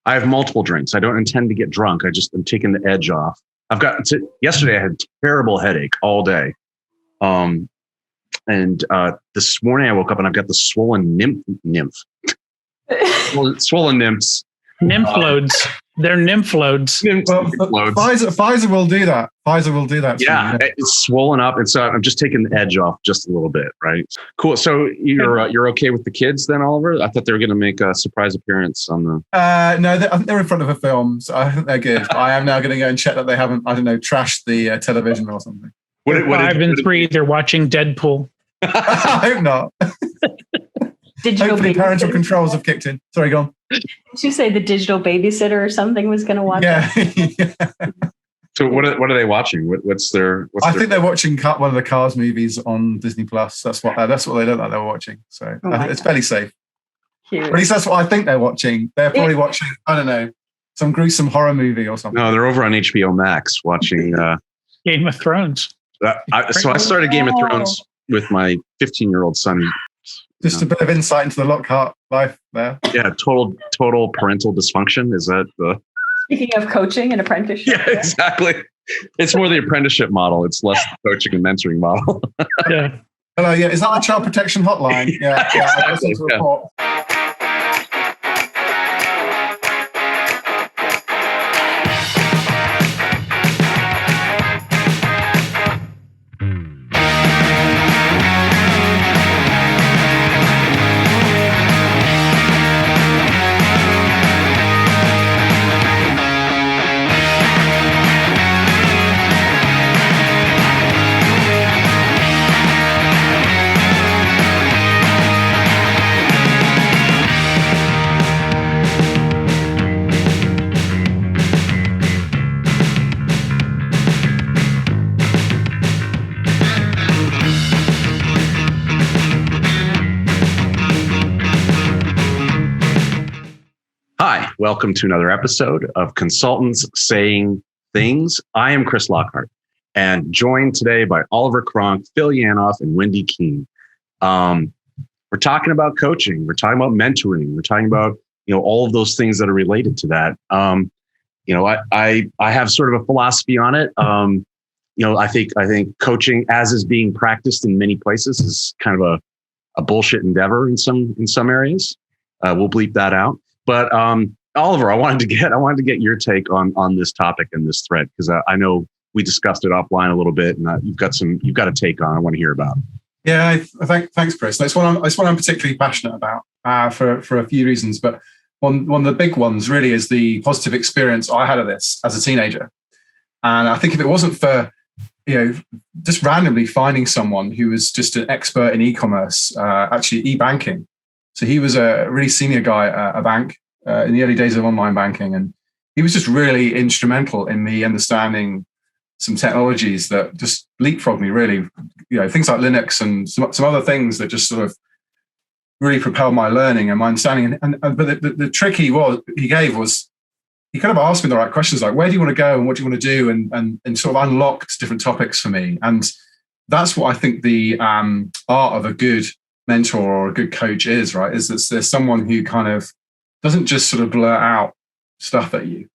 I have multiple drinks. I don't intend to get drunk. I'm taking the edge off. Yesterday I had a terrible headache all day. And this morning I woke up and I've got the swollen nymph. Swollen nymphs. Nymph loads. They're nymph loads. Pfizer will do that. Pfizer will do that. Yeah, it's swollen up, and so I'm just taking the edge off just a little bit, right? Cool. So you're okay with the kids then, Oliver? I thought they were going to make a surprise appearance on the. No, they're in front of a film, so I think they're good. I am now going to go and check that they haven't, I don't know, trashed the television or something. 5 and 3, they're watching Deadpool. I hope not. Hopefully parental controls have kicked in. Sorry, go on. Did you say the digital babysitter or something was going to watch? Yeah. So what are they watching? I think they're watching one of the Cars movies on Disney Plus. That's what they look like they're watching. So I think it's fairly safe. Cute. At least that's what I think they're watching. They're probably watching, I don't know, some gruesome horror movie or something. No, they're over on HBO Max watching Game of Thrones. So I started Game of Thrones with my 15-year-old son. Just a bit of insight into the Lockhart life there. Yeah, total parental dysfunction. Is that the... Speaking of coaching and apprenticeship. Yeah, exactly. It's more the apprenticeship model. It's less the coaching and mentoring model. Yeah. Hello, yeah. Is that the child protection hotline? Yeah. Exactly. I guess report. Welcome to another episode of Consultants Saying Things. I am Chris Lockhart and joined today by Oliver Cronk, Phil Yanov, and Whynde Kuehn. We're talking about coaching. We're talking about mentoring. We're talking about, all of those things that are related to that. I have sort of a philosophy on it. I think coaching as is being practiced in many places is kind of a bullshit endeavor in some areas. We'll bleep that out. But Oliver, I wanted to get your take on this topic and this thread, because I know we discussed it offline a little bit, and you've got a take on. I want to hear about. Yeah, thanks, Chris. It's one I'm particularly passionate about for a few reasons. But one of the big ones really is the positive experience I had of this as a teenager. And I think if it wasn't for just randomly finding someone who was just an expert in e-commerce, actually e-banking. So he was a really senior guy at a bank in the early days of online banking. And he was just really instrumental in me understanding some technologies that just leapfrogged me, really. Things like Linux and some other things that just sort of really propelled my learning and my understanding. But the trick he gave was he kind of asked me the right questions, like, where do you want to go and what do you want to do? And sort of unlocked different topics for me. And that's what I think the art of a good mentor or a good coach is, right? Is that there's someone who kind of doesn't just sort of blurt out stuff at you,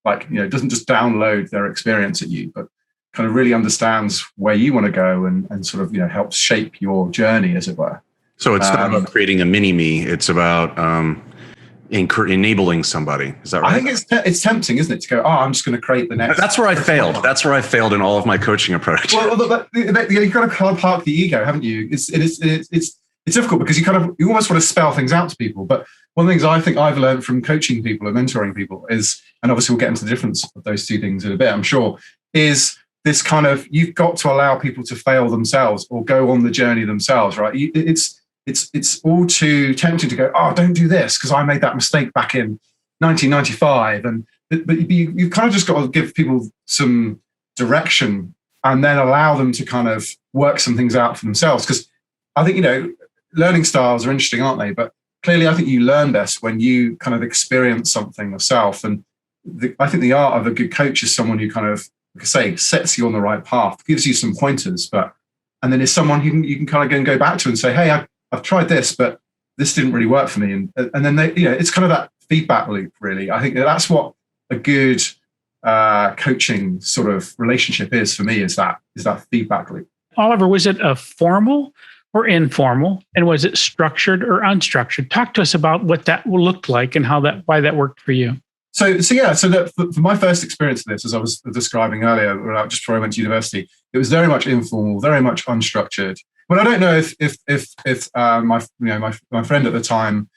doesn't just download their experience at you, but kind of really understands where you want to go and sort of, helps shape your journey, as it were. So it's not about creating a mini me. It's about enabling somebody. Is that right? I think it's tempting, isn't it, to go, I'm just going to create the next. That's where I failed. That's where I failed in all of my coaching approaches. Well, you've got to kind of park the ego, haven't you? It's difficult because you almost want to spell things out to people. But one of the things I think I've learned from coaching people and mentoring people is, and obviously we'll get into the difference of those two things in a bit, I'm sure, is this kind of, you've got to allow people to fail themselves or go on the journey themselves, right? It's all too tempting to go, don't do this because I made that mistake back in 1995. But you've kind of just got to give people some direction and then allow them to kind of work some things out for themselves. Because I think, learning styles are interesting, aren't they? But clearly, I think you learn best when you kind of experience something yourself. And I think the art of a good coach is someone who kind of, like I say, sets you on the right path, gives you some pointers, and then is someone who you can kind of go back to and say, hey, I've tried this, but this didn't really work for me. And then it's kind of that feedback loop, really. I think that's what a good coaching sort of relationship is for me, is that feedback loop. Oliver, was it a formal or informal? And was it structured or unstructured? Talk to us about what that looked like and why that worked for you. So for my first experience of this, as I was describing earlier, just before I went to university, it was very much informal, very much unstructured. Well, I don't know if my friend at the time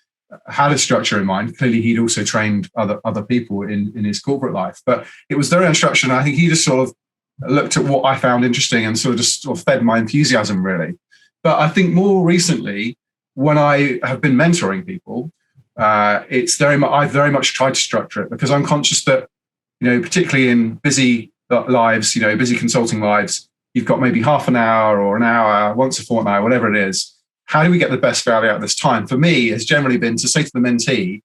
had a structure in mind. Clearly, he'd also trained other people in his corporate life, but it was very unstructured. And I think he just sort of looked at what I found interesting and sort of fed my enthusiasm, really. But I think more recently, when I have been mentoring people, I've very much tried to structure it, because I'm conscious that, particularly in busy lives, busy consulting lives, you've got maybe half an hour or an hour, once a fortnight, whatever it is. How do we get the best value out of this time? For me, has generally been to say to the mentee,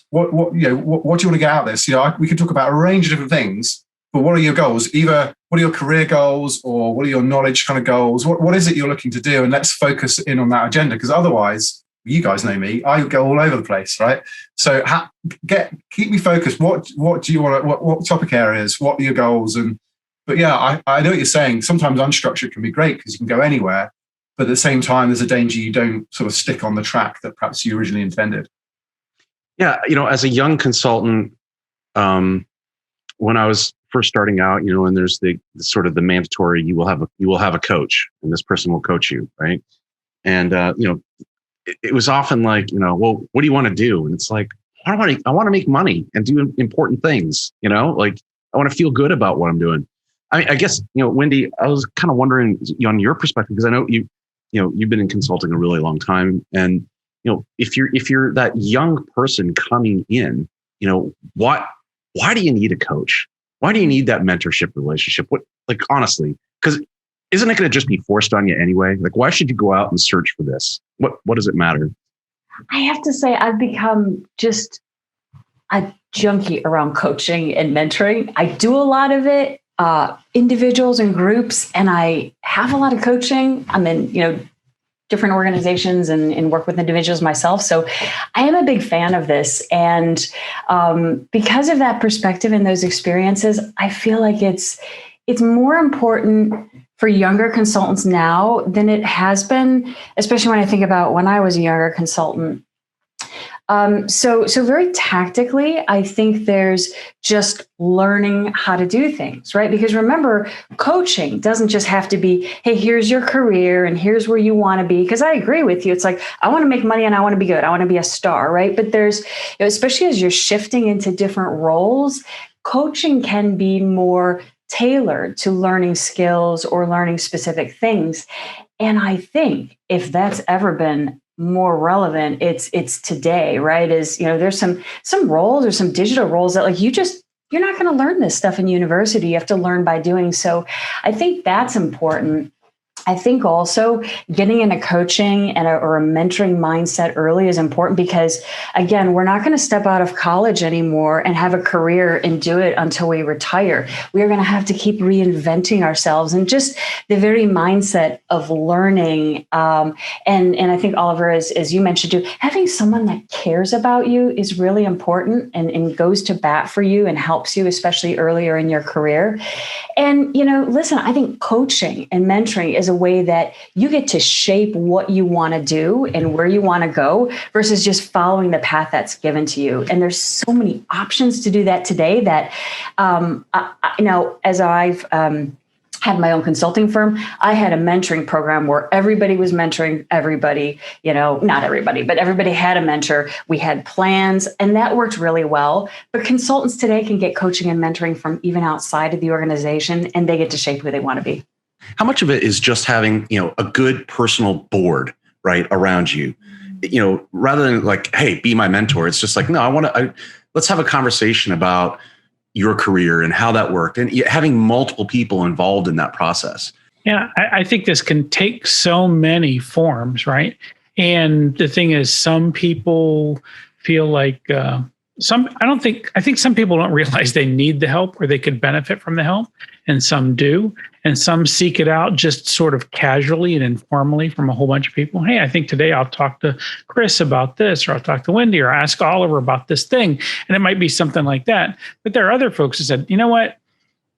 what do you want to get out of this? We can talk about a range of different things, but what are your goals? Either what are your career goals, or what are your knowledge kind of goals? What is it you're looking to do? And let's focus in on that agenda, because otherwise, you guys know me, I go all over the place, right? So keep me focused. What do you want? What topic areas? What are your goals? But yeah, I know what you're saying. Sometimes unstructured can be great because you can go anywhere, but at the same time, there's a danger you don't sort of stick on the track that perhaps you originally intended. Yeah, as a young consultant, when I was first starting out, and there's the sort of the mandatory, you will have a coach, and this person will coach you, right? And it was often like, well, what do you want to do? And it's like, I want to make money and do important things, like I want to feel good about what I'm doing. I guess, Whynde, I was kind of wondering on your perspective, because I know you've been in consulting a really long time. And, if you're that young person coming in, why do you need a coach? Why do you need that mentorship relationship? Honestly, because isn't it going to just be forced on you anyway? Like, why should you go out and search for this? What does it matter? I have to say, I've become just a junkie around coaching and mentoring. I do a lot of it, individuals and groups, and I have a lot of coaching. I'm in, different organizations and work with individuals myself. So I am a big fan of this. And because of that perspective and those experiences, I feel like it's more important for younger consultants now than it has been, especially when I think about when I was a younger consultant. So very tactically, I think there's just learning how to do things, right? Because remember, coaching doesn't just have to be, hey, here's your career and here's where you want to be. Because I agree with you. It's like, I want to make money and I want to be good. I want to be a star, right? But there's, especially as you're shifting into different roles, coaching can be more tailored to learning skills or learning specific things. And I think if that's ever been more relevant, it's today, right? There's some roles or some digital roles that you're not going to learn this stuff in university. You have to learn by doing. So I think that's important. I think also getting into coaching or a mentoring mindset early is important because, again, we're not going to step out of college anymore and have a career and do it until we retire. We are going to have to keep reinventing ourselves, and just the very mindset of learning. And I think, Oliver, as you mentioned too, having someone that cares about you is really important and goes to bat for you and helps you, especially earlier in your career. And, listen, I think coaching and mentoring is a way that you get to shape what you want to do and where you want to go versus just following the path that's given to you. And there's so many options to do that today that, as I've had my own consulting firm, I had a mentoring program where everybody was mentoring everybody, not everybody, but everybody had a mentor. We had plans, and that worked really well. But consultants today can get coaching and mentoring from even outside of the organization, and they get to shape who they want to be. How much of it is just having, a good personal board, right, around you, rather than like, hey, be my mentor. It's just like, no, let's have a conversation about your career and how that worked, and having multiple people involved in that process. Yeah, I think this can take so many forms, right? And the thing is, some people feel like, I think some people don't realize they need the help or they could benefit from the help, and some do. And some seek it out just sort of casually and informally from a whole bunch of people. Hey, I think today I'll talk to Chris about this, or I'll talk to Whynde, or ask Oliver about this thing. And it might be something like that. But there are other folks who said, you know what?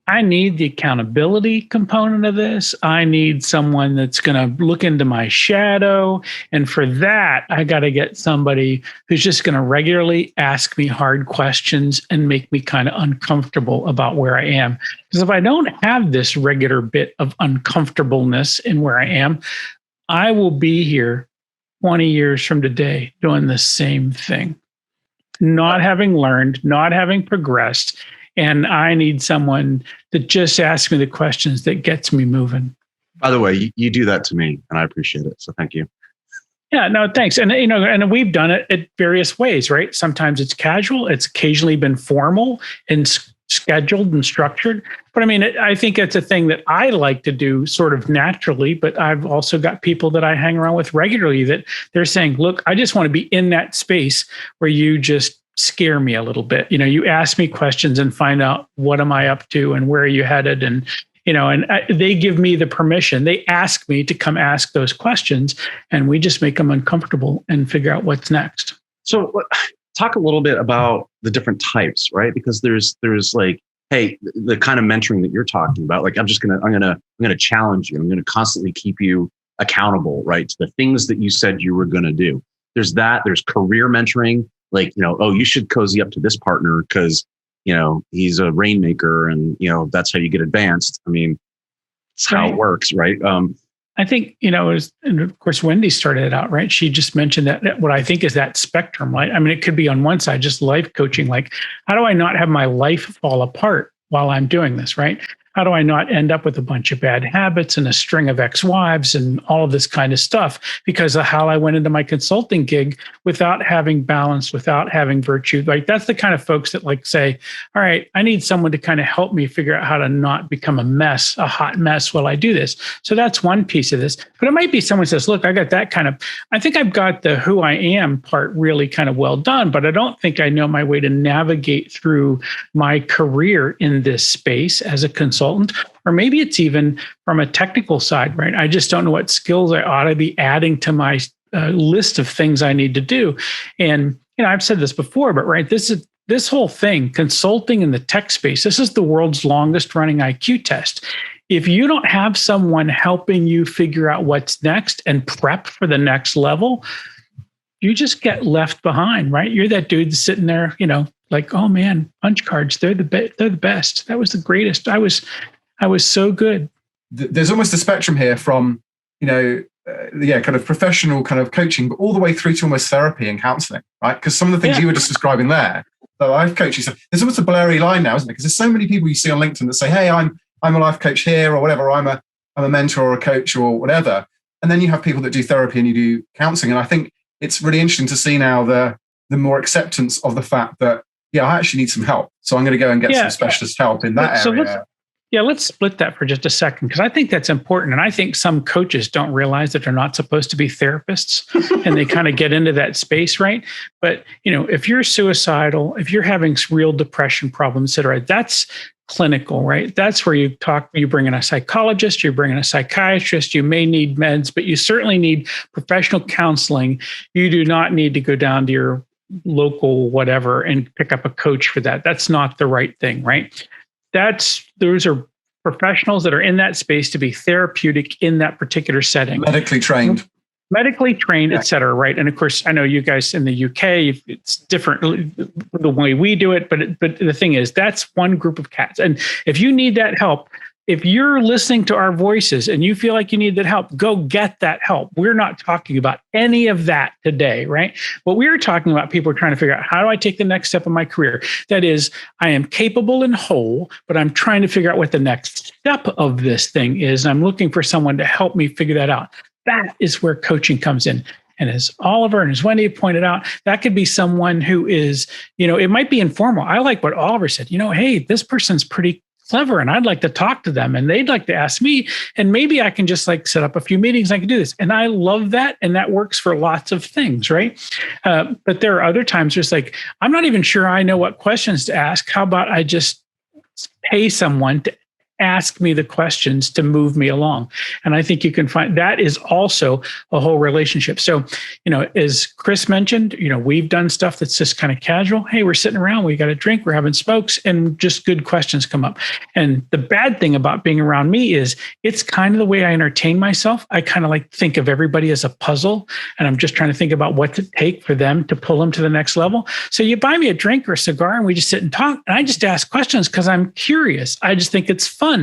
I need the accountability component of this. I need someone that's going to look into my shadow. And for that, I got to get somebody who's just going to regularly ask me hard questions and make me kind of uncomfortable about where I am. Because if I don't have this regular bit of uncomfortableness in where I am, I will be here 20 years from today doing the same thing, not having learned, not having progressed. And I need someone to just ask me the questions that gets me moving. By the way, you do that to me, and I appreciate it. So thank you. Yeah, no, thanks. And and we've done it in various ways, right? Sometimes it's casual. It's occasionally been formal and scheduled and structured. But I mean, I think it's a thing that I like to do sort of naturally. But I've also got people that I hang around with regularly that they're saying, "Look, I just want to be in that space where you just scare me a little bit. You ask me questions and find out what am I up to and where are you headed?" And, they give me the permission. They ask me to come ask those questions, and we just make them uncomfortable and figure out what's next. So talk a little bit about the different types, right? Because there's like, hey, the kind of mentoring that you're talking about, like, I'm going to challenge you. I'm going to constantly keep you accountable, right? To the things that you said you were going to do. There's career mentoring. Like, you should cozy up to this partner because, he's a rainmaker and, that's how you get advanced. I mean, it's how it works, right? I think, and of course, Whynde started it out, right? She just mentioned that what I think is that spectrum, right? I mean, it could be on one side, just life coaching. Like, how do I not have my life fall apart while I'm doing this, right? How do I not end up with a bunch of bad habits and a string of ex-wives and all of this kind of stuff because of how I went into my consulting gig without having balance, without having virtue? Like, that's the kind of folks that like say, all right, I need someone to kind of help me figure out how to not become a hot mess while I do this. So that's one piece of this. But it might be someone says, look, I think I've got the who I am part really kind of well done, but I don't think I know my way to navigate through my career in this space as a consultant. Or maybe it's even from a technical side, right? I just don't know what skills I ought to be adding to my list of things I need to do. And, I've said this before, but right, this whole thing, consulting in the tech space, this is the world's longest running IQ test. If you don't have someone helping you figure out what's next and prep for the next level, you just get left behind, right? You're that dude sitting there, like, oh man, punch cards, they're the best. That was the greatest. I was so good. There's almost a spectrum here from, kind of professional kind of coaching, but all the way through to almost therapy and counseling, right? Because some of the things you were just describing there, that life coaching stuff, there's almost a blurry line now, isn't it? Because there's so many people you see on LinkedIn that say, hey, I'm a life coach here or whatever, I'm a mentor or a coach or whatever. And then you have people that do therapy and you do counseling. And I think it's really interesting to see now the more acceptance of the fact that, I actually need some help. So I'm going to go and get some specialist help in that area. Let's split that for just a second, because I think that's important. And I think some coaches don't realize that they're not supposed to be therapists and they kind of get into that space, right? But, if you're suicidal, if you're having real depression problems, et cetera, that's clinical, right? That's where you bring in a psychologist, you bring in a psychiatrist, you may need meds, but you certainly need professional counseling. You do not need to go down to your local whatever and pick up a coach for that. That's not the right thing, right? Those are professionals that are in that space to be therapeutic in that particular setting. Medically trained, et cetera, right? And of course, I know you guys in the UK, it's different the way we do it, but the thing is, that's one group of cats. And if you need that help, if you're listening to our voices and you feel like you need that help, go get that help. We're not talking about any of that today, right? What we're talking about, people are trying to figure out, how do I take the next step in my career? That is, I am capable and whole, but I'm trying to figure out what the next step of this thing is. And I'm looking for someone to help me figure that out. That is where coaching comes in. And as Oliver and as Whynde pointed out, that could be someone who is, it might be informal. I like what Oliver said, hey, this person's pretty clever and I'd like to talk to them and they'd like to ask me. And maybe I can just like set up a few meetings. I can do this. And I love that. And that works for lots of things, right? But there are other times just like, I'm not even sure I know what questions to ask. How about I just pay someone to ask me the questions to move me along? And I think you can find that is also a whole relationship. So, as Chris mentioned, we've done stuff that's just kind of casual. Hey, we're sitting around, we got a drink, we're having smokes, and just good questions come up. And the bad thing about being around me is it's kind of the way I entertain myself. I kind of like think of everybody as a puzzle, and I'm just trying to think about what to take for them to pull them to the next level. So you buy me a drink or a cigar and we just sit and talk, and I just ask questions because I'm curious. I just think it's fun.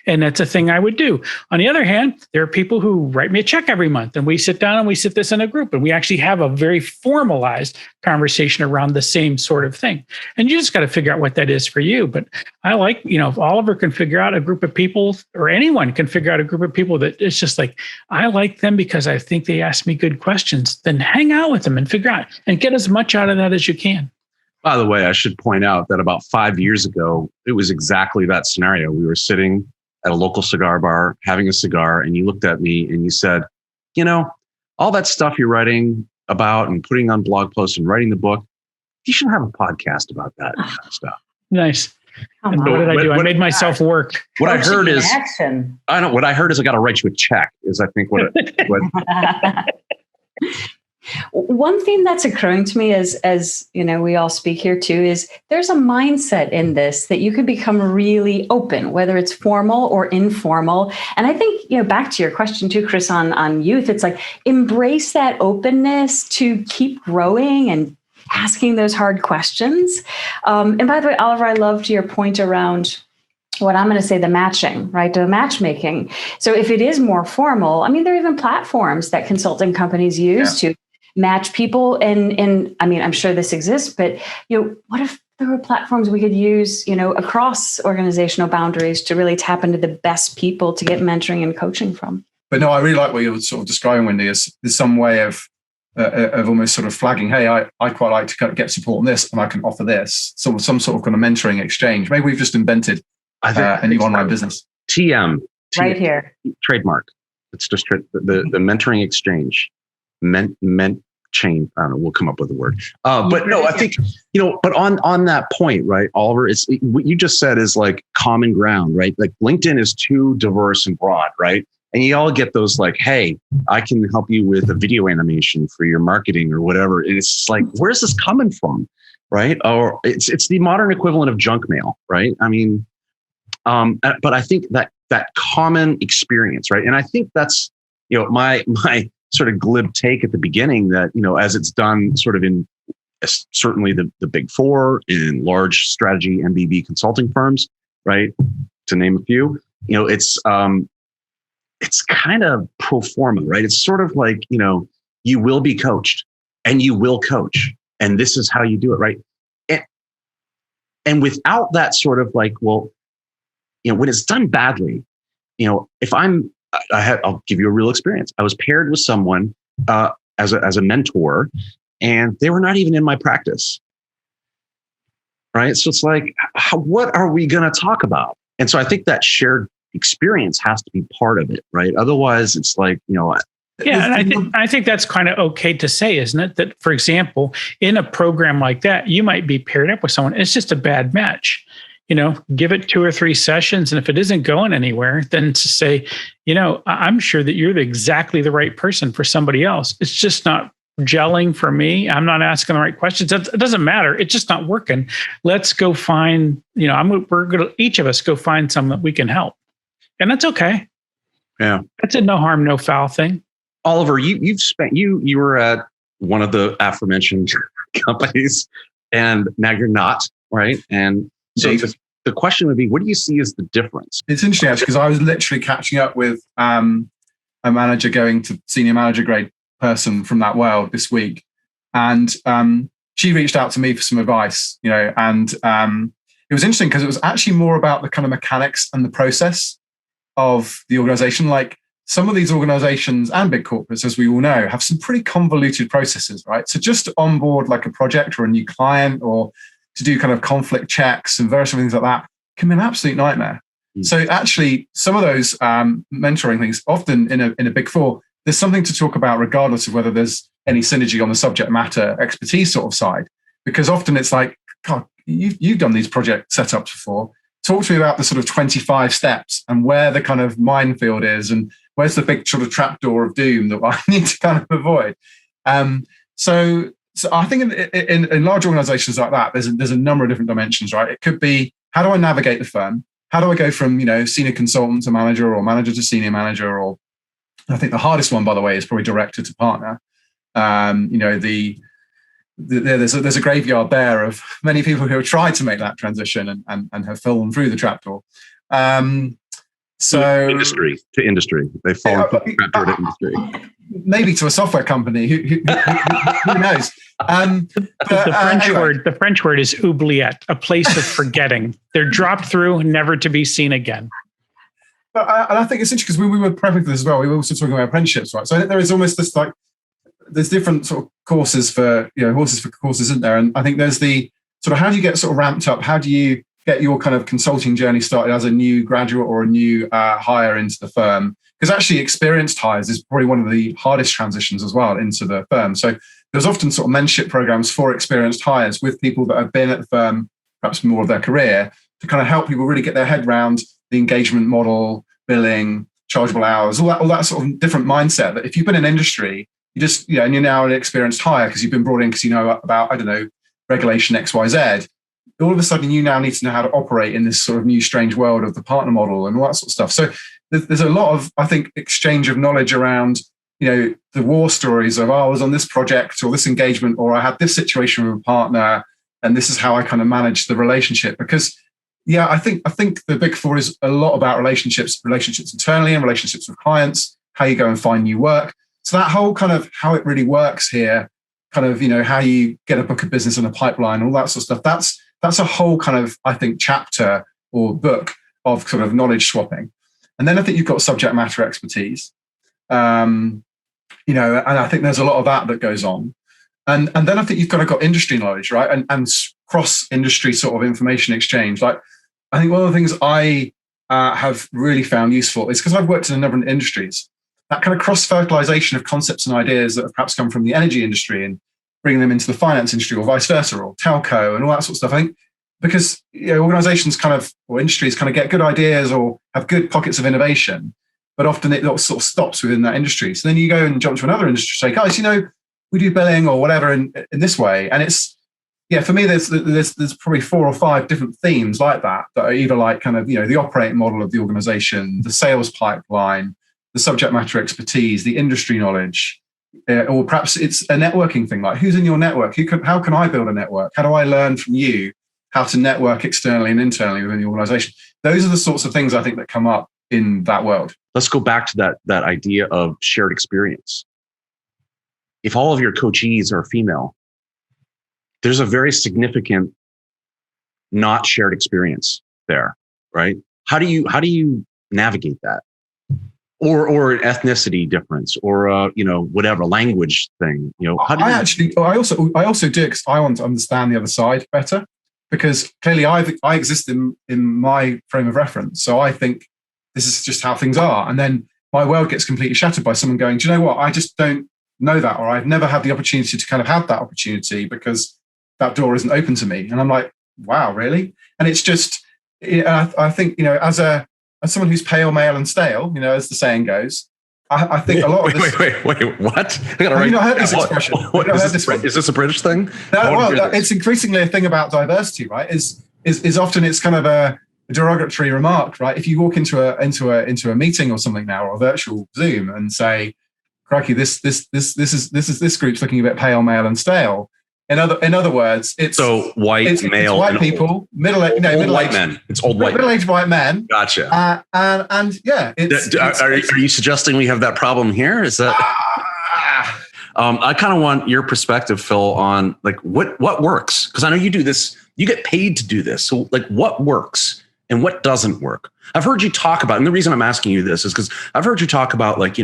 And that's a thing I would do. On the other hand, there are people who write me a check every month and we sit down and we sit this in a group and we actually have a very formalized conversation around the same sort of thing. And you just got to figure out what that is for you. But I like, if Oliver can figure out a group of people or anyone can figure out a group of people that it's just like, I like them because I think they ask me good questions, then hang out with them and figure out and get as much out of that as you can. By the way, I should point out that about 5 years ago, it was exactly that scenario. We were sitting at a local cigar bar, having a cigar, and you looked at me and you said, all that stuff you're writing about and putting on blog posts and writing the book, you should have a podcast about that kind of stuff. Nice. And what did I do? I made myself work. What I heard is, what I heard is I got to write you a check, is I think what One thing that's occurring to me as we all speak here too, is there's a mindset in this that you could become really open, whether it's formal or informal. And I think, back to your question too, Chris, on youth, it's like embrace that openness to keep growing and asking those hard questions. And by the way, Oliver, I loved your point around what I'm going to say, the matching, right? The matchmaking. So if it is more formal, there are even platforms that consulting companies use to match people. And I'm sure this exists, but what if there were platforms we could use, across organizational boundaries to really tap into the best people to get mentoring and coaching from? But no, I really like what you're sort of describing, Whynde, as there's some way of almost sort of flagging, hey, I quite like to get support on this and I can offer this. So some sort of kind of mentoring exchange. Maybe we've just invented a new online business. TM. Right here. Trademark. It's just the mentoring exchange. Chain. I don't know. We'll come up with a word. But no, I think, but on that point, right, Oliver, what you just said is like common ground, right? Like LinkedIn is too diverse and broad, right? And you all get those like, hey, I can help you with a video animation for your marketing or whatever. And it's like, where's this coming from? Right. Or it's the modern equivalent of junk mail, right? But I think that common experience, right? And I think that's, my sort of glib take at the beginning that, as it's done sort of in certainly the big four in large strategy MBB consulting firms, right? To name a few, it's kind of pro forma, right? It's sort of like, you will be coached and you will coach and this is how you do it, right? And without that sort of like, well, when it's done badly, if I'll give you a real experience. I was paired with someone as a mentor, and they were not even in my practice. Right. So it's like, what are we going to talk about? And so I think that shared experience has to be part of it. Right. Otherwise, it's like, Yeah, and I think that's kind of okay to say, isn't it? That, for example, in a program like that, you might be paired up with someone. It's just a bad match. Give it 2 or 3 sessions. And if it isn't going anywhere, then to say, I'm sure that you're exactly the right person for somebody else. It's just not gelling for me. I'm not asking the right questions. It doesn't matter. It's just not working. Let's go find, we're going to each of us go find someone that we can help. And that's okay. Yeah. That's a no harm, no foul thing. Oliver, you were at one of the aforementioned companies and now you're not, right? And so the question would be, what do you see as the difference? It's interesting actually, because I was literally catching up with a manager going to senior manager grade person from that world this week. And she reached out to me for some advice, and it was interesting because it was actually more about the kind of mechanics and the process of the organization. Like some of these organizations and big corporates, as we all know, have some pretty convoluted processes, right? So just to onboard like a project or a new client or to do kind of conflict checks and various things like that, can be an absolute nightmare. So actually, some of those mentoring things, often in a Big Four, there's something to talk about regardless of whether there's any synergy on the subject matter expertise sort of side. Because often it's like, God, you've done these project setups before. Talk to me about the sort of 25 steps and where the kind of minefield is and where's the big sort of trapdoor of doom that I need to kind of avoid. So I think in large organizations like that, there's a number of different dimensions, right? It could be, how do I navigate the firm? How do I go from, senior consultant to manager or manager to senior manager? Or I think the hardest one, by the way, is probably director to partner. There's a graveyard there of many people who have tried to make that transition and have fallen through the trapdoor. So industry to industry, they've fallen through the trapdoor to industry. Maybe to a software company. Who knows? The French word is oubliette, a place of forgetting. They're dropped through, never to be seen again. But I think it's interesting because we were prepping for this as well. We were also talking about apprenticeships, right? So I think there is almost this there's different sort of courses for horses for courses, isn't there? And I think there's the sort of how do you get sort of ramped up? How do you get your kind of consulting journey started as a new graduate or a new hire into the firm? Because actually experienced hires is probably one of the hardest transitions as well into the firm. So there's often sort of mentorship programs for experienced hires with people that have been at the firm perhaps more of their career to kind of help people really get their head around the engagement model, billing, chargeable hours, all that sort of different mindset that if you've been in industry, you just, and you're now an experienced hire because you've been brought in because you know about, regulation XYZ. All of a sudden, you now need to know how to operate in this sort of new strange world of the partner model and all that sort of stuff. So there's a lot of, I think, exchange of knowledge around, the war stories of, I was on this project or this engagement, or I had this situation with a partner, and this is how I kind of managed the relationship. Because, I think the Big Four is a lot about relationships internally and relationships with clients, how you go and find new work. So that whole kind of how it really works here, kind of, how you get a book of business and a pipeline, all that sort of stuff. That's a whole kind of, I think, chapter or book of sort of knowledge swapping. And then I think you've got subject matter expertise, and I think there's a lot of that goes on. And then I think you've got industry knowledge, right? And cross-industry sort of information exchange. Like, I think one of the things I have really found useful is because I've worked in a number of industries, that kind of cross-fertilization of concepts and ideas that have perhaps come from the energy industry and bringing them into the finance industry or vice versa, or telco and all that sort of stuff. I think because organizations or industries kind of get good ideas or have good pockets of innovation, but often it sort of stops within that industry. So then you go and jump to another industry, say, guys, we do billing or whatever in this way. And it's, for me, there's probably 4 or 5 different themes like that are either like kind of, the operating model of the organization, the sales pipeline, the subject matter expertise, the industry knowledge, or perhaps it's a networking thing, like who's in your network? How can I build a network? How do I learn from you how to network externally and internally within the organization? Those are the sorts of things I think that come up in that world. Let's go back to that idea of shared experience. If all of your coachees are female, there's a very significant not shared experience there, right? How do you navigate that? Or an ethnicity difference, or whatever language thing. I also do because I want to understand the other side better, because clearly I exist in my frame of reference. So I think this is just how things are, and then my world gets completely shattered by someone going, do you know what? I just don't know that, or I've never had the opportunity to kind of have that opportunity because that door isn't open to me. And I'm like, wow, really? And it's just, I think as someone who's pale, male, and stale, as the saying goes, I think a lot of this. Wait, what? Have you not heard this expression? Is this a British thing? No, it's increasingly a thing about diversity, right? Is often it's kind of a derogatory remark, right? If you walk into a meeting or something now, or a virtual Zoom, and say, "Crikey, this group's looking a bit pale, male, and stale." In other words, it's so white, male, it's white people, middle-aged white men. It's old white middle-aged white men. Gotcha. And yeah, are you suggesting we have that problem here? Is that? I kind of want your perspective, Phil, on like what works, because I know you do this. You get paid to do this, so like what works and what doesn't work? I've heard you talk about, and the reason I'm asking you this is because I've heard you talk about, like,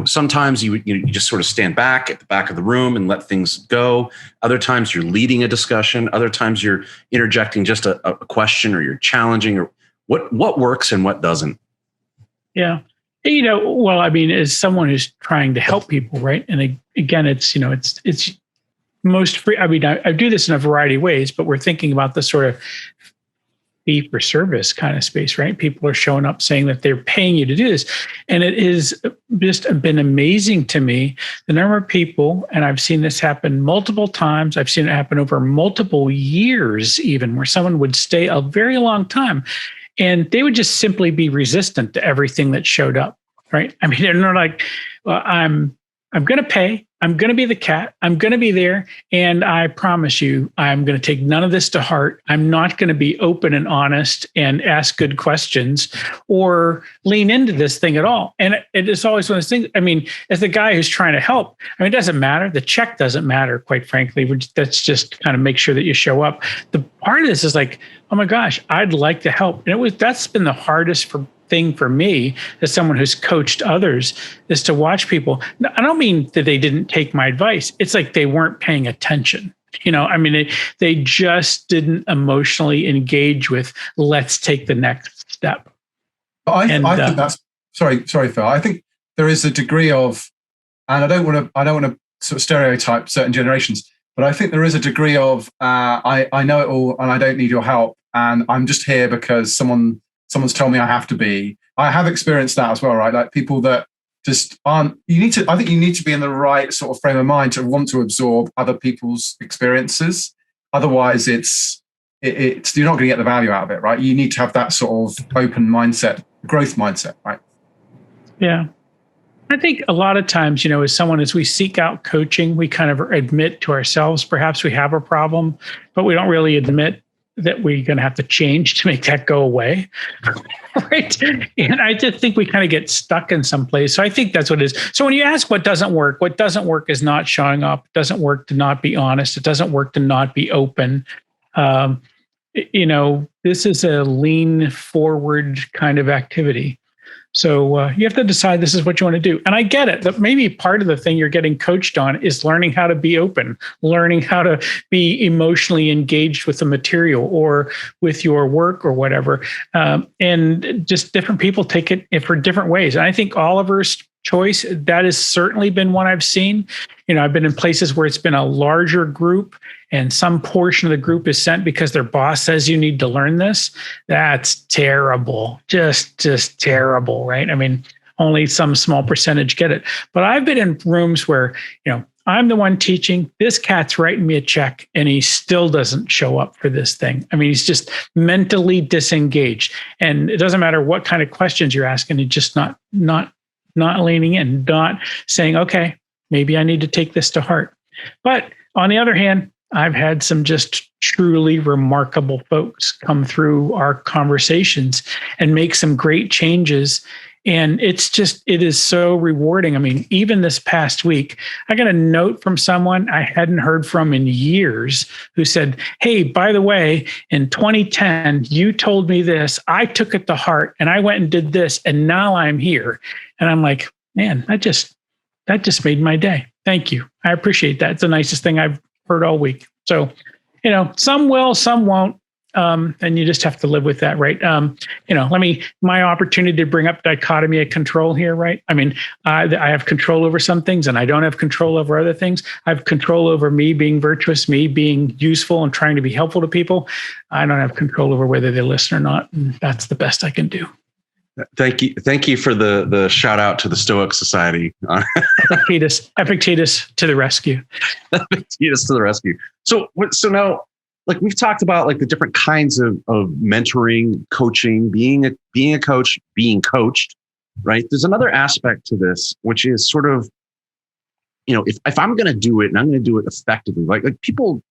sometimes you just sort of stand back at the back of the room and let things go. Other times you're leading a discussion. Other times you're interjecting just a question, or you're challenging, or what works and what doesn't. Yeah. Well, I mean, as someone who's trying to help people, right? And again, it's most free. I mean, I do this in a variety of ways, but we're thinking about the sort of fee for service kind of space, right? People are showing up saying that they're paying you to do this. And it is just been amazing to me, the number of people, and I've seen this happen multiple times. I've seen it happen over multiple years, even, where someone would stay a very long time and they would just simply be resistant to everything that showed up, right? I mean, they're not like, well, I'm going to pay. I'm going to be the cat. I'm going to be there. And I promise you, I'm going to take none of this to heart. I'm not going to be open and honest and ask good questions or lean into this thing at all. And it is always one of those things. I mean, as the guy who's trying to help, I mean, it doesn't matter. The check doesn't matter, quite frankly. That's just kind of make sure that you show up. The part of this is like, oh my gosh, I'd like to help. And that's been the hardest thing for me as someone who's coached others, is to watch people. I don't mean that they didn't take my advice. It's like they weren't paying attention. I mean, they just didn't emotionally engage with, let's take the next step. I think that's sorry, Phil. I think there is a degree of, and I don't want to sort of stereotype certain generations, but I think there is a degree of, I know it all and I don't need your help, and I'm just here because someone's told me I have to be. I have experienced that as well, right? Like people that just aren't, I think you need to be in the right sort of frame of mind to want to absorb other people's experiences. Otherwise it's you're not going to get the value out of it, right? You need to have that sort of open mindset, growth mindset, right? Yeah. I think a lot of times, as we seek out coaching, we kind of admit to ourselves, perhaps we have a problem, but we don't really admit that we're going to have to change to make that go away, right? And I just think we kind of get stuck in some place. So I think that's what it is. So when you ask what doesn't work is not showing up. It doesn't work to not be honest. It doesn't work to not be open. This is a lean forward kind of activity. So you have to decide this is what you want to do. And I get it, that maybe part of the thing you're getting coached on is learning how to be open, learning how to be emotionally engaged with the material or with your work or whatever. And just different people take it for different ways. And I think Oliver's choice, that has certainly been one I've seen. I've been in places where it's been a larger group and some portion of the group is sent because their boss says you need to learn this. That's terrible. Just terrible, right? I mean, only some small percentage get it. But I've been in rooms where, I'm the one teaching, this cat's writing me a check and he still doesn't show up for this thing. I mean, he's just mentally disengaged. And it doesn't matter what kind of questions you're asking, he's just not leaning in, not saying, okay, maybe I need to take this to heart. But on the other hand, I've had some just truly remarkable folks come through our conversations and make some great changes. And it is so rewarding. I mean, even this past week, I got a note from someone I hadn't heard from in years who said, hey, by the way, in 2010, you told me this, I took it to heart and I went and did this and now I'm here. And I'm like, man, that just made my day. Thank you. I appreciate that. It's the nicest thing I've heard all week. So, some will, some won't. And you just have to live with that, right? My opportunity to bring up dichotomy of control here, right? I mean, I have control over some things and I don't have control over other things. I have control over me being virtuous, me being useful and trying to be helpful to people. I don't have control over whether they listen or not. And that's the best I can do. Thank you for the shout out to the Stoic Society. Epictetus to the rescue. Epictetus to the rescue. So now, like we've talked about, like the different kinds of mentoring, coaching, being a coach, being coached, right? There's another aspect to this, which is sort of, if I'm going to do it and I'm going to do it effectively, like people.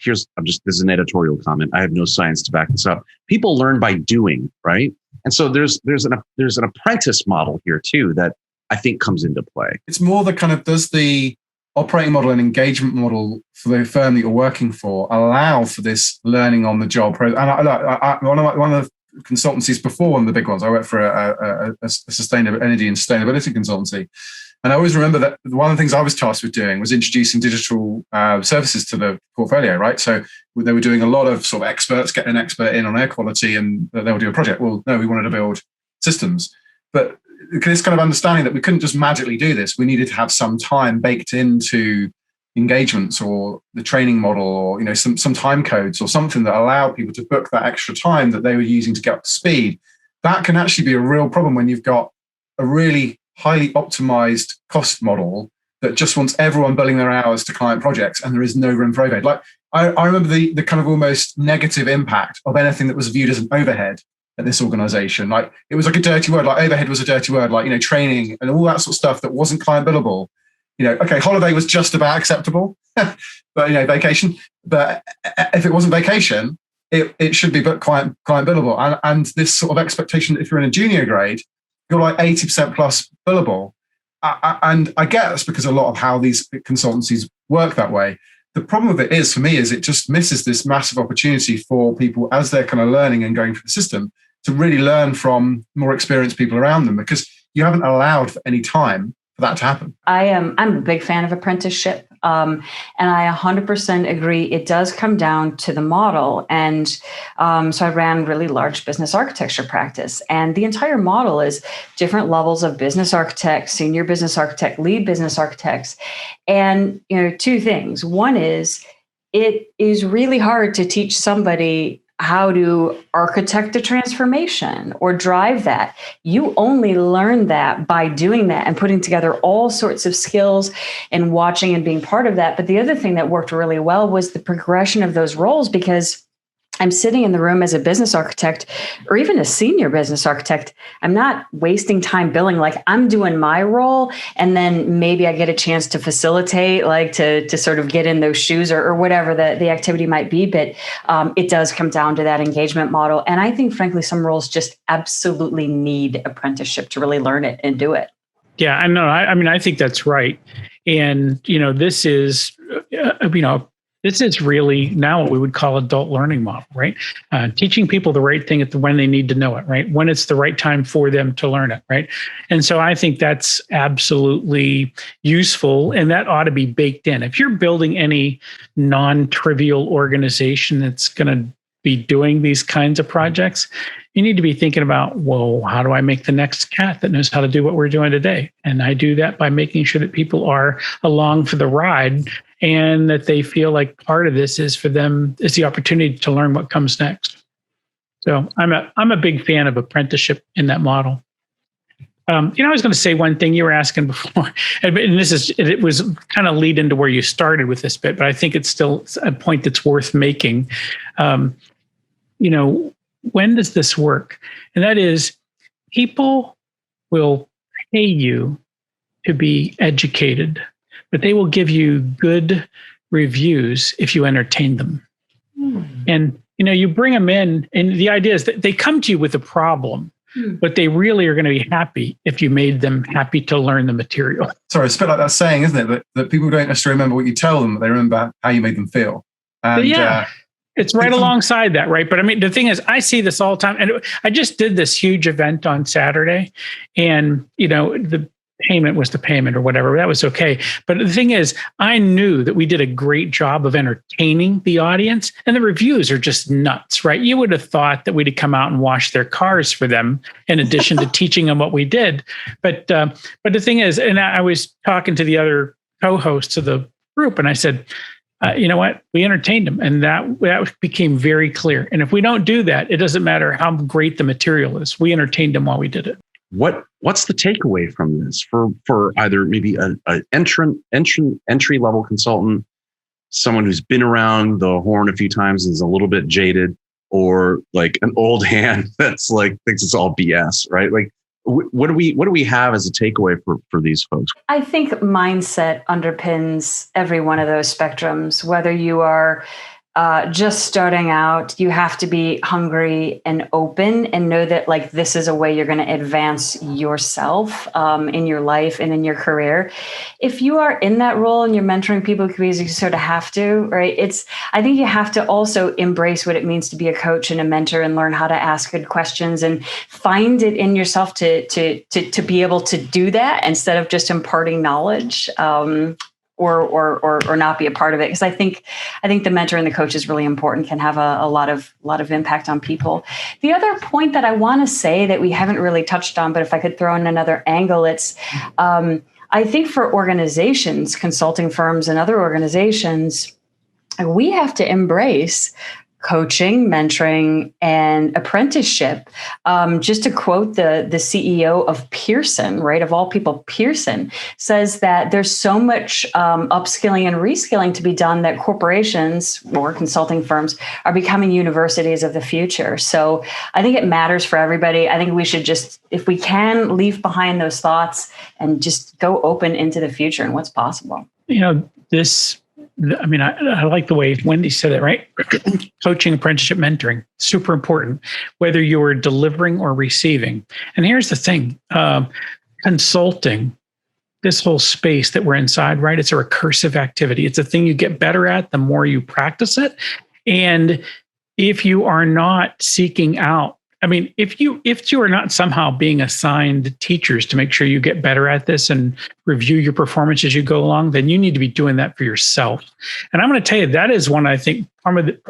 This is an editorial comment. I have no science to back this up. People learn by doing, right? And so there's an apprentice model here too that I think comes into play. It's more the kind of, does the operating model and engagement model for the firm that you're working for allow for this learning on the job. And one of the consultancies before, one of the big ones, I worked for a sustainable energy and sustainability consultancy. And I always remember that one of the things I was tasked with doing was introducing digital services to the portfolio, right? So they were doing a lot of sort of experts, getting an expert in on air quality, and they would do a project. Well, no, we wanted to build systems. But this kind of understanding that we couldn't just magically do this, we needed to have some time baked into engagements or the training model, or some time codes or something that allowed people to book that extra time that they were using to get up to speed. That can actually be a real problem when you've got a really highly optimized cost model that just wants everyone billing their hours to client projects, and there is no room for overhead. Like I remember the kind of almost negative impact of anything that was viewed as an overhead at this organization. Like it was like a dirty word, like overhead was a dirty word, like, training and all that sort of stuff that wasn't client billable. Okay, holiday was just about acceptable, but, vacation. But if it wasn't vacation, it should be client billable. And this sort of expectation that if you're in a junior grade, you're like 80% plus billable. And I get that's because a lot of how these consultancies work that way. The problem with it for me, is it just misses this massive opportunity for people as they're kind of learning and going through the system to really learn from more experienced people around them, because you haven't allowed for any time for that to happen. I'm a big fan of apprenticeship. And I 100% agree. It does come down to the model. And so I ran really large business architecture practice. And the entire model is different levels of business architect, senior business architect, lead business architects. And, two things. One is it is really hard to teach somebody how to architect a transformation or drive that. You only learn that by doing that and putting together all sorts of skills and watching and being part of that. But the other thing that worked really well was the progression of those roles, because I'm sitting in the room as a business architect or even a senior business architect. I'm not wasting time billing. Like, I'm doing my role, and then maybe I get a chance to facilitate, like to sort of get in those shoes or whatever the activity might be. But it does come down to that engagement model. And I think, frankly, some roles just absolutely need apprenticeship to really learn it and do it. Yeah, I know. I mean, I think that's right. And, this is, this is really now what we would call adult learning model, right? Teaching people the right thing when they need to know it, right? When it's the right time for them to learn it, right? And so I think that's absolutely useful, and that ought to be baked in. If you're building any non-trivial organization that's going to be doing these kinds of projects, you need to be thinking about, well, how do I make the next cat that knows how to do what we're doing today? And I do that by making sure that people are along for the ride, and that they feel like part of this is for them, is the opportunity to learn what comes next. So I'm a big fan of apprenticeship in that model. I was going to say one thing you were asking before, and it was kind of lead into where you started with this bit, but I think it's still a point that's worth making. When does this work? And that is, people will pay you to be educated, but they will give you good reviews if you entertain them. And, you bring them in, and the idea is that they come to you with a problem, but they really are going to be happy if you made them happy to learn the material. Sorry, it's a bit like that saying, isn't it? That people don't necessarily remember what you tell them, but they remember how you made them feel. And, it's right alongside that, right? But I mean, the thing is, I see this all the time. And I just did this huge event on Saturday, and, the payment was the payment or whatever. That was okay. But the thing is, I knew that we did a great job of entertaining the audience, and the reviews are just nuts, right? You would have thought that we'd come out and wash their cars for them in addition to teaching them what we did. But the thing is, and I was talking to the other co-hosts of the group, and I said, you know what? We entertained them, and that became very clear. And if we don't do that, it doesn't matter how great the material is. We entertained them while we did it. What's the takeaway from this for either maybe an entry level consultant, someone who's been around the horn a few times and is a little bit jaded, or like an old hand that's like thinks it's all BS, right? Like, what do we have as a takeaway for these folks? I think mindset underpins every one of those spectrums, whether you are just starting out, you have to be hungry and open and know that like this is a way you're going to advance yourself in your life and in your career. If you are in that role and you're mentoring people, because you sort of have to, right? I think you have to also embrace what it means to be a coach and a mentor and learn how to ask good questions and find it in yourself to be able to do that instead of just imparting knowledge. Or not be a part of it, because I think the mentor and the coach is really important, can have a lot of impact on people. The other point that I want to say that we haven't really touched on, but if I could throw in another angle, it's I think for organizations, consulting firms and other organizations, we have to embrace coaching, mentoring, and apprenticeship. Just to quote the CEO of Pearson, right, of all people, Pearson, says that there's so much upskilling and reskilling to be done that corporations or consulting firms are becoming universities of the future. So I think it matters for everybody. I think we should just, if we can, leave behind those thoughts and just go open into the future and what's possible. I like the way Whynde said it, right? Coaching, apprenticeship, mentoring, super important, whether you're delivering or receiving. And here's the thing, consulting, this whole space that we're inside, right? It's a recursive activity. It's a thing you get better at the more you practice it. And if you are not seeking out, if you are not somehow being assigned teachers to make sure you get better at this and review your performance as you go along, then you need to be doing that for yourself. And I'm going to tell you, that is one, I think,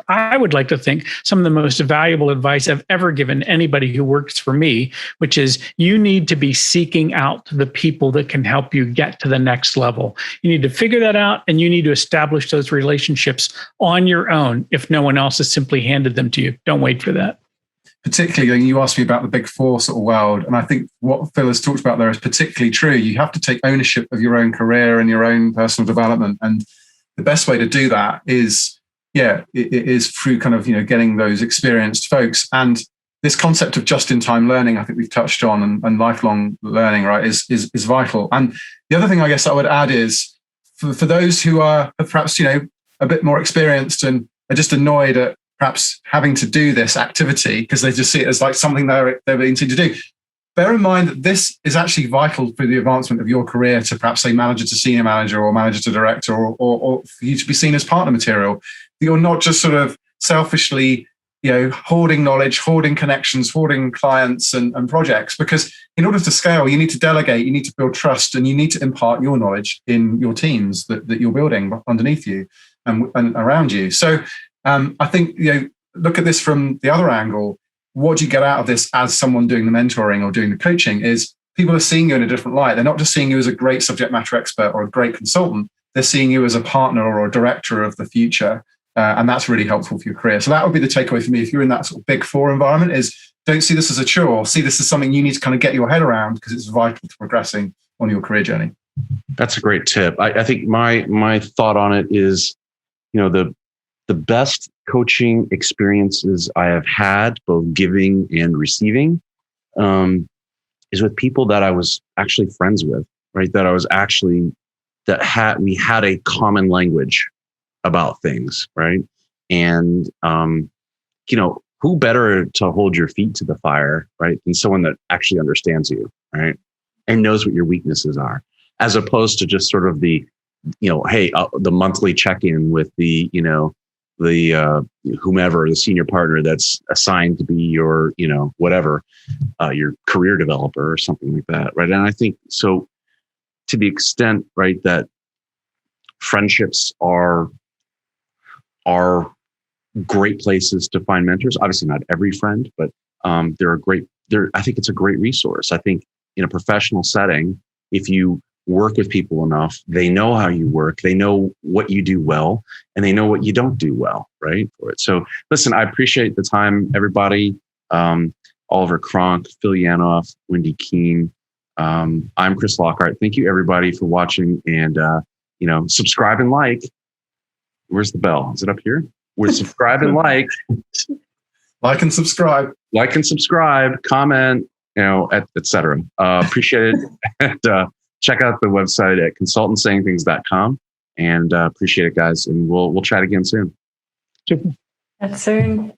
I would like to think some of the most valuable advice I've ever given anybody who works for me, which is you need to be seeking out the people that can help you get to the next level. You need to figure that out, and you need to establish those relationships on your own if no one else has simply handed them to you. Don't wait for that. Particularly, you asked me about the big four sort of world, and I think what Phil has talked about there is particularly true. You have to take ownership of your own career and your own personal development, and the best way to do that is, it is through kind of getting those experienced folks. And this concept of just-in-time learning, I think we've touched on, and lifelong learning, right, is vital. And the other thing I guess I would add is for those who are perhaps a bit more experienced and are just annoyed at perhaps having to do this activity because they just see it as like something they're being seen to do. Bear in mind that this is actually vital for the advancement of your career to perhaps say manager to senior manager or manager to director, or for you to be seen as partner material. You're not just sort of selfishly, hoarding knowledge, hoarding connections, hoarding clients and projects, because in order to scale, you need to delegate, you need to build trust, and you need to impart your knowledge in your teams that you're building underneath you and around you. So I think, look at this from the other angle. What do you get out of this as someone doing the mentoring or doing the coaching is people are seeing you in a different light. They're not just seeing you as a great subject matter expert or a great consultant. They're seeing you as a partner or a director of the future. And that's really helpful for your career. So that would be the takeaway for me. If you're in that sort of big four environment, is don't see this as a chore. See this as something you need to kind of get your head around, because it's vital to progressing on your career journey. That's a great tip. I think my thought on it is, the best coaching experiences I have had, both giving and receiving, is with people that I was actually friends with, right? We had a common language about things, right? And, who better to hold your feet to the fire, right, than someone that actually understands you, right? And knows what your weaknesses are, as opposed to just sort of the, the monthly check-in with the, whomever, the senior partner that's assigned to be your, whatever, your career developer or something like that, right? And I think so, to the extent, right, that friendships are great places to find mentors. Obviously, not every friend, but I think it's a great resource. I think in a professional setting, if you work with people enough, they know how you work, they know what you do well, and they know what you don't do well, right? For it. So listen, I appreciate the time, everybody. Oliver Cronk, Phil Yanov, Whynde Kuehn. I'm Chris Lockhart. Thank you, everybody, for watching, and subscribe and like. Where's the bell? Is it up here? We're subscribe and like. Like and subscribe. Like and subscribe, comment, et cetera. Appreciate it. And, check out the website at consultantsayingthings.com, and appreciate it, guys. And we'll chat again soon. Super. That's soon.